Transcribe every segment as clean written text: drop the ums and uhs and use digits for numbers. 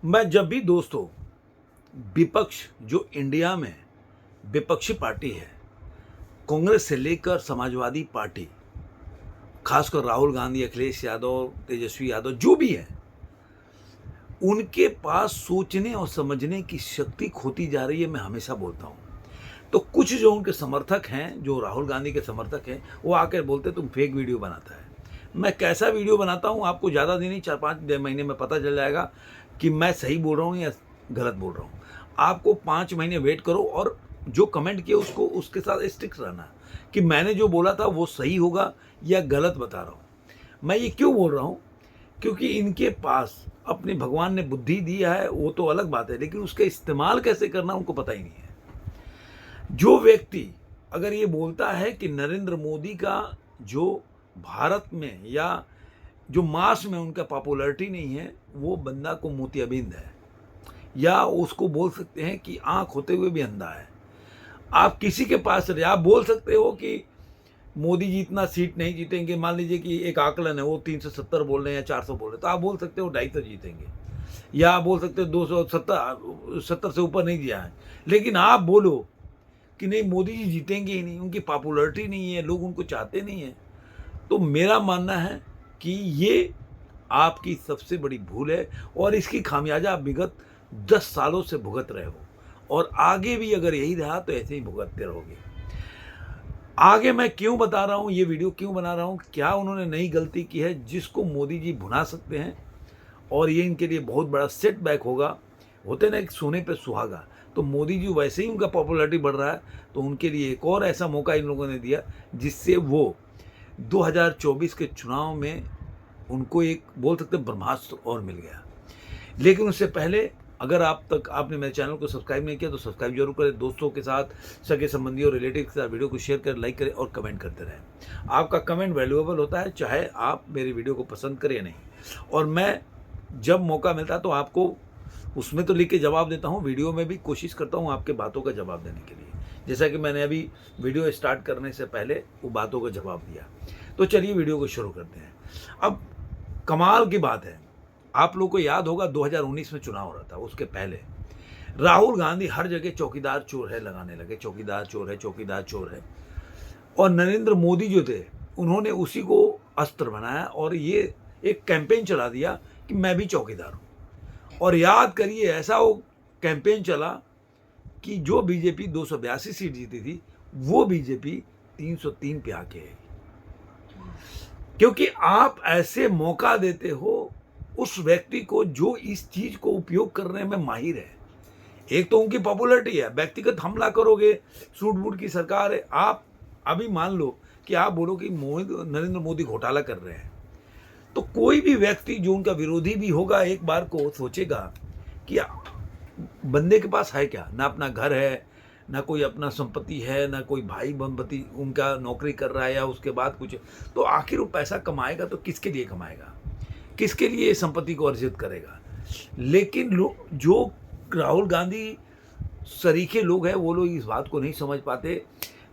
मैं जब भी दोस्तों विपक्ष जो इंडिया में विपक्षी पार्टी है, कांग्रेस से लेकर समाजवादी पार्टी, खासकर राहुल गांधी, अखिलेश यादव, तेजस्वी यादव जो भी है, उनके पास सोचने और समझने की शक्ति खोती जा रही है। मैं हमेशा बोलता हूँ। तो कुछ जो उनके समर्थक हैं, जो राहुल गांधी के समर्थक हैं, वो आकर बोलते तुम फेक वीडियो बनाता है। मैं कैसा वीडियो बनाता हूँ आपको ज़्यादा दिन नहीं, 4-5 महीने में पता चल जाएगा कि मैं सही बोल रहा हूँ या गलत बोल रहा हूँ। आपको 5 महीने वेट करो और जो कमेंट किए उसको उसके साथ स्टिक रहना कि मैंने जो बोला था वो सही होगा या गलत बता रहा हूँ। मैं ये क्यों बोल रहा हूँ? क्योंकि इनके पास अपने भगवान ने बुद्धि दिया है, वो तो अलग बात है, लेकिन उसका इस्तेमाल कैसे करना उनको पता ही नहीं है। जो व्यक्ति अगर ये बोलता है कि नरेंद्र मोदी का जो भारत में या जो मास में उनका पॉपुलैरिटी नहीं है, वो बंदा को मोतियाबिंद है, या उसको बोल सकते हैं कि आंख होते हुए भी अंधा है। आप किसी के पास रहे, आप बोल सकते हो कि मोदी जी इतना सीट नहीं जीतेंगे। मान लीजिए कि एक आकलन है, वो 370 बोल रहे हैं या 400 बोल रहे हैं, तो आप बोल सकते हो 250 जीतेंगे, या आप बोल सकते हो 270 से ऊपर नहीं दिया है। लेकिन आप बोलो कि नहीं मोदी जी जीतेंगे ही नहीं, उनकी पॉपुलैरिटी नहीं है, लोग उनको चाहते नहीं हैं, तो मेरा मानना है कि ये आपकी सबसे बड़ी भूल है और इसकी खामियाजा आप विगत 10 सालों से भुगत रहे हो, और आगे भी अगर यही रहा तो ऐसे ही भुगतते रहोगे। आगे मैं क्यों बता रहा हूँ, ये वीडियो क्यों बना रहा हूँ, क्या उन्होंने नई गलती की है जिसको मोदी जी भुना सकते हैं, और ये इनके लिए बहुत बड़ा सेटबैक होगा। होते ना एक सोने पे सुहागा, तो मोदी जी वैसे ही उनका पॉपुलैरिटी बढ़ रहा है, तो उनके लिए एक और ऐसा मौका इन लोगों ने दिया जिससे वो 2024 के चुनाव में उनको एक बोल सकते ब्रह्मास्त्र और मिल गया। लेकिन उससे पहले अगर आपने मेरे चैनल को सब्सक्राइब नहीं किया तो सब्सक्राइब जरूर करें, दोस्तों के साथ, सगे संबंधी और रिलेटिव के साथ वीडियो को शेयर करें, लाइक करें और कमेंट करते रहें। आपका कमेंट वैल्यूएबल होता है, चाहे आप मेरी वीडियो को पसंद करें या नहीं। और मैं जब मौका मिलता है तो आपको उसमें तो लिख के जवाब देता हूँ, वीडियो में भी कोशिश करता हूँ आपके बातों का जवाब देने के लिए, जैसा कि मैंने अभी वीडियो स्टार्ट करने से पहले वो बातों का जवाब दिया। तो चलिए वीडियो को शुरू करते हैं। अब कमाल की बात है, आप लोगों को याद होगा 2019 में चुनाव हो रहा था, उसके पहले राहुल गांधी हर जगह चौकीदार चोर है लगाने लगे, चौकीदार चोर है, चौकीदार चोर है। और नरेंद्र मोदी जो थे उन्होंने उसी को अस्त्र बनाया और ये एक कैंपेन चला दिया कि मैं भी चौकीदार हूँ। और याद करिए ऐसा वो कैंपेन चला कि जो बीजेपी 282 सीट जीती थी वो बीजेपी 303 पे आके आई, क्योंकि आप ऐसे मौका देते हो उस व्यक्ति को जो इस चीज को उपयोग करने में माहिर है। एक तो उनकी पॉपुलैरिटी है, व्यक्तिगत हमला करोगे, सूट बूट की सरकार है। आप अभी मान लो कि आप बोलो कि नरेंद्र मोदी घोटाला कर रहे हैं, तो कोई भी व्यक्ति जो उनका विरोधी भी होगा एक बार को सोचेगा कि बंदे के पास है क्या, ना अपना घर है, ना कोई अपना संपत्ति है, ना कोई भाई बंपति उनका नौकरी कर रहा है या उसके बाद कुछ, तो आखिर वो पैसा कमाएगा तो किसके लिए कमाएगा, किसके लिए संपत्ति को अर्जित करेगा। लेकिन जो राहुल गांधी सरीखे लोग हैं वो लोग इस बात को नहीं समझ पाते।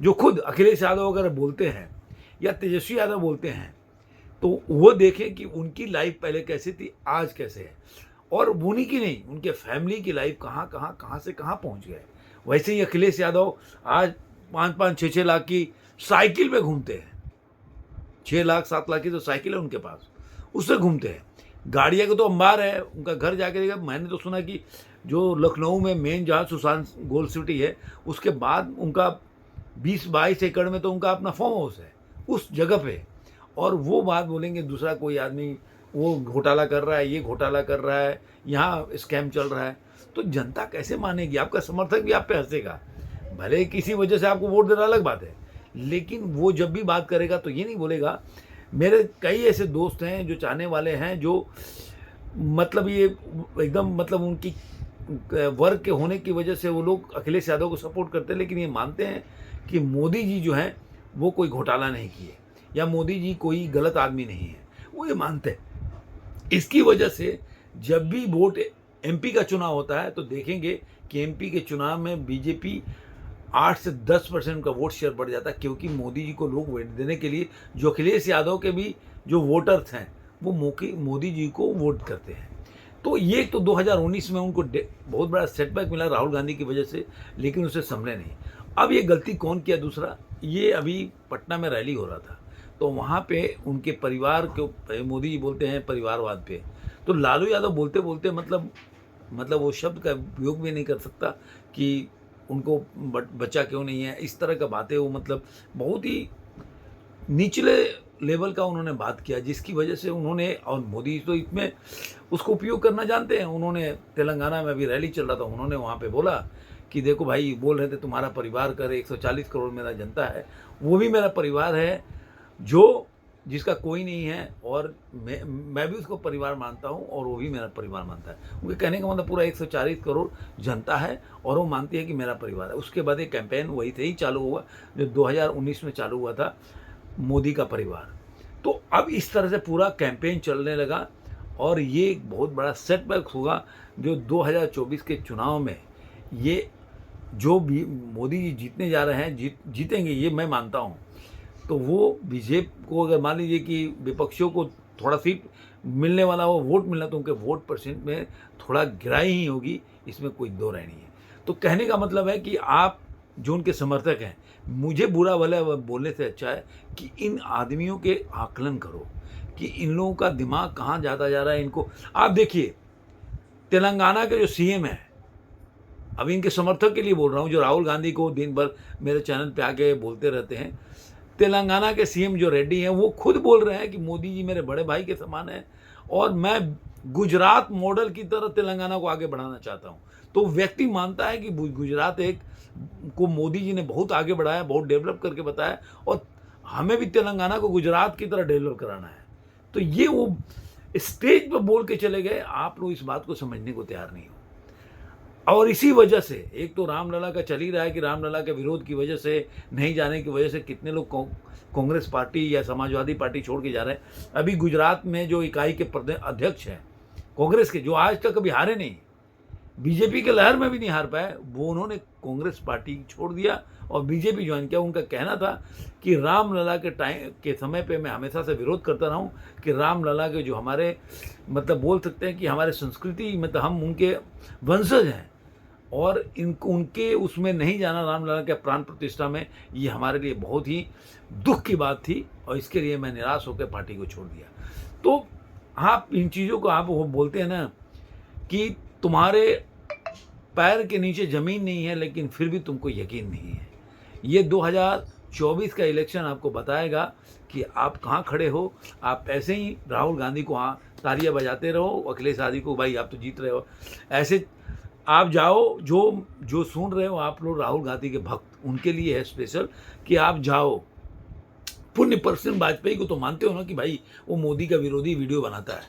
जो खुद अखिलेश यादव अगर बोलते हैं या तेजस्वी यादव बोलते हैं तो वो देखें कि उनकी लाइफ पहले कैसी थी, आज कैसे है, और उन्हीं की नहीं उनके फैमिली की लाइफ कहाँ से कहाँ पहुंच गए। वैसे ही अखिलेश यादव आज 5-5, 6-6 लाख की साइकिल पे घूमते हैं, 6 लाख 7 लाख की तो साइकिल है उनके पास, उससे घूमते हैं। गाड़िया का तो अंबार है, उनका घर जाके देखा। मैंने तो सुना कि जो लखनऊ में मेन जहाँ सुशांत गोल्ड सिटी है उसके बाद उनका 20-22 एकड़ में तो उनका अपना फार्म हाउस है उस जगह पे। और वो बात बोलेंगे दूसरा कोई आदमी वो घोटाला कर रहा है, ये घोटाला कर रहा है, यहाँ स्कैम चल रहा है, तो जनता कैसे मानेगी? आपका समर्थक भी आप पे हंसेगा, भले किसी वजह से आपको वोट देना अलग बात है, लेकिन वो जब भी बात करेगा तो ये नहीं बोलेगा। मेरे कई ऐसे दोस्त हैं जो चाहने वाले हैं, जो मतलब ये एकदम मतलब उनकी वर्ग के होने की वजह से वो लोग अखिलेश यादव को सपोर्ट करते हैं, लेकिन ये मानते हैं कि मोदी जी जो हैं वो कोई घोटाला नहीं किए या मोदी जी कोई गलत आदमी नहीं है, वो ये मानते हैं। इसकी वजह से जब भी वोट एमपी का चुनाव होता है तो देखेंगे कि एमपी के चुनाव में बीजेपी 8 से 10% का वोट शेयर बढ़ जाता है, क्योंकि मोदी जी को लोग वोट देने के लिए, जो अखिलेश यादव के भी जो वोटर्स हैं वो मोदी जी को वोट करते हैं। तो ये तो 2019 में उनको बहुत बड़ा सेटबैक मिला राहुल गांधी की वजह से, लेकिन उसे संभले नहीं। अब ये गलती कौन किया दूसरा, ये अभी पटना में रैली हो रहा था, तो वहाँ पे उनके परिवार के, मोदी जी बोलते हैं परिवारवाद पे, तो लालू यादव बोलते बोलते मतलब वो शब्द का उपयोग भी नहीं कर सकता कि उनको बच्चा क्यों नहीं है, इस तरह का बातें वो मतलब बहुत ही निचले लेवल का उन्होंने बात किया, जिसकी वजह से उन्होंने, और मोदी तो इसमें उसको उपयोग करना जानते हैं। उन्होंने तेलंगाना में अभी रैली चल रहा था, उन्होंने वहाँ पे बोला कि देखो भाई, बोल रहे थे तुम्हारा परिवार करे 140 करोड़ मेरा जनता है, वो भी मेरा परिवार है जो जिसका कोई नहीं है, और मैं भी उसको परिवार मानता हूँ और वो भी मेरा परिवार मानता है। उनके कहने का मतलब पूरा 140 करोड़ जनता है और वो मानती है कि मेरा परिवार है। उसके बाद एक कैंपेन वही से ही चालू हुआ जो 2019 में चालू हुआ था, मोदी का परिवार। तो अब इस तरह से पूरा कैंपेन चलने लगा और ये एक बहुत बड़ा सेटबैक होगा जो 2024 के चुनाव में ये जो भी मोदी जी जीतने जा रहे हैं, जीतेंगे ये मैं मानता हूँ। तो वो बीजेपी को अगर मान लीजिए कि विपक्षियों को थोड़ा सीट मिलने वाला हो, वोट मिलना, तो उनके वोट परसेंट में थोड़ा गिराई ही होगी, इसमें कोई दो राय नहीं है। तो कहने का मतलब है कि आप जो उनके समर्थक हैं, मुझे बुरा भला बोलने से अच्छा है कि इन आदमियों के आकलन करो कि इन लोगों का दिमाग कहाँ जाता जा रहा है। इनको आप देखिए, तेलंगाना के जो सीएम है, अभी इनके समर्थक के लिए बोल रहा हूँ, जो राहुल गांधी को दिन भर मेरे चैनल पे आके बोलते रहते हैं, तेलंगाना के सीएम जो रेड्डी हैं वो खुद बोल रहे हैं कि मोदी जी मेरे बड़े भाई के समान हैं और मैं गुजरात मॉडल की तरह तेलंगाना को आगे बढ़ाना चाहता हूं। तो व्यक्ति मानता है कि गुजरात एक को मोदी जी ने बहुत आगे बढ़ाया, बहुत डेवलप करके बताया, और हमें भी तेलंगाना को गुजरात की तरह डेवलप कराना है। तो ये वो स्टेज पर बोल के चले गए, आप लोग इस बात को समझने को तैयार नहीं हो। और इसी वजह से एक तो रामलला का चल ही रहा है कि रामलला के विरोध की वजह से, नहीं जाने की वजह से कितने लोग कांग्रेस पार्टी या समाजवादी पार्टी छोड़ के जा रहे हैं। अभी गुजरात में जो इकाई के प्रदेश अध्यक्ष हैं कांग्रेस के, जो आज तक कभी हारे नहीं, बीजेपी के लहर में भी नहीं हार पाए, वो उन्होंने कांग्रेस पार्टी छोड़ दिया और बीजेपी ज्वाइन किया। उनका कहना था कि रामलला के टाइम के समय पे मैं हमेशा से विरोध करता रहा हूँ कि रामलला के जो हमारे मतलब बोल सकते हैं कि हमारे संस्कृति, मतलब हम उनके वंशज हैं और इनको उनके उसमें नहीं जाना, रामलला के प्राण प्रतिष्ठा में, ये हमारे लिए बहुत ही दुख की बात थी और इसके लिए मैं निराश होकर पार्टी को छोड़ दिया। तो आप इन चीज़ों को आप वो बोलते हैं ना कि तुम्हारे पैर के नीचे ज़मीन नहीं है लेकिन फिर भी तुमको यकीन नहीं है। ये 2024 का इलेक्शन आपको बताएगा कि आप कहाँ खड़े हो। आप ऐसे ही राहुल गांधी को हाँ तालियां बजाते रहो, अखिलेश यादव को भाई आप तो जीत रहे हो, ऐसे आप जाओ। जो सुन रहे हो आप लोग राहुल गांधी के भक्त, उनके लिए है स्पेशल कि आप जाओ। पुण्य पर्सन वाजपेयी को तो मानते हो ना कि भाई वो मोदी का विरोधी वीडियो बनाता है,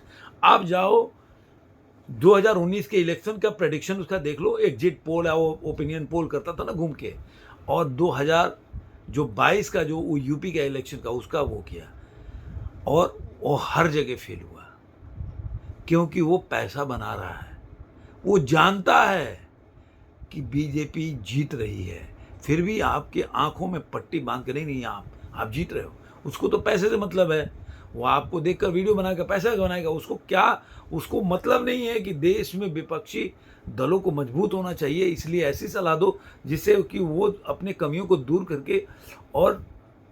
आप जाओ 2019 के इलेक्शन का प्रेडिक्शन उसका देख लो, एग्जिट पोल या वो ओपिनियन पोल करता था ना घूम के, और 2022 का जो यूपी का इलेक्शन का उसका वो किया और वो हर जगह फेल हुआ, क्योंकि वो पैसा बना रहा है। वो जानता है कि बीजेपी जीत रही है, फिर भी आपके आंखों में पट्टी बांध के नहीं आप जीत रहे हो। उसको तो पैसे से मतलब है, वो आपको देखकर वीडियो बनाएगा, पैसा बनाएगा, उसको मतलब नहीं है कि देश में विपक्षी दलों को मजबूत होना चाहिए। इसलिए ऐसी सलाह दो जिससे कि वो अपने कमियों को दूर करके और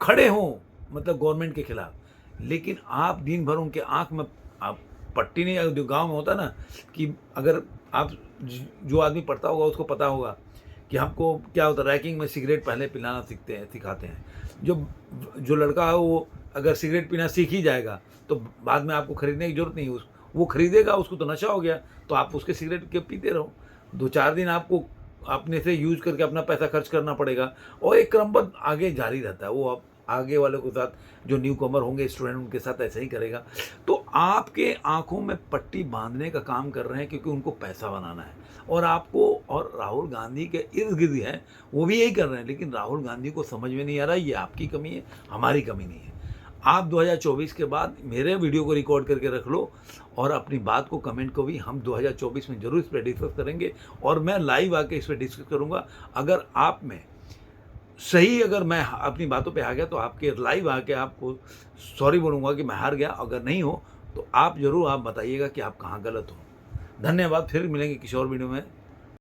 खड़े हों, मतलब गवर्नमेंट के खिलाफ। लेकिन आप दिन भर उनके आंख में आप पट्टी नहीं, जो गांव में होता ना कि अगर आप जो आदमी पढ़ता होगा उसको पता होगा कि हमको क्या होता है, रैकिंग में सिगरेट पहले पिलाना सिखाते हैं। जो लड़का है वो अगर सिगरेट पीना सीख ही जाएगा तो बाद में आपको खरीदने की जरूरत नहीं, वो खरीदेगा, उसको तो नशा हो गया, तो आप उसके सिगरेट के पीते रहो। 2-4 दिन आपको अपने से यूज करके अपना पैसा खर्च करना पड़ेगा और एक क्रमबद्ध आगे जारी रहता है। वो आप आगे वालों के साथ जो न्यू कमर होंगे स्टूडेंट, उनके साथ ऐसा ही करेगा। तो आपके आंखों में पट्टी बांधने का काम कर रहे हैं क्योंकि उनको पैसा बनाना है, और आपको और राहुल गांधी के इर्द गिर्द हैं वो भी यही कर रहे हैं। लेकिन राहुल गांधी को समझ में नहीं आ रहा, ये आपकी कमी है, हमारी कमी नहीं है। आप 2024 के बाद मेरे वीडियो को रिकॉर्ड करके रख लो और अपनी बात को कमेंट को भी हम 2024 में जरूर इस पर डिस्कस करेंगे और मैं लाइव आके इस पर डिस्कस करूँगा। अगर आप में सही, अगर मैं अपनी बातों पे आ गया तो आपके लाइव आके आपको सॉरी बोलूँगा कि मैं हार गया। अगर नहीं हो तो आप ज़रूर आप बताइएगा कि आप कहाँ गलत हो। धन्यवाद। फिर मिलेंगे किसी और वीडियो में।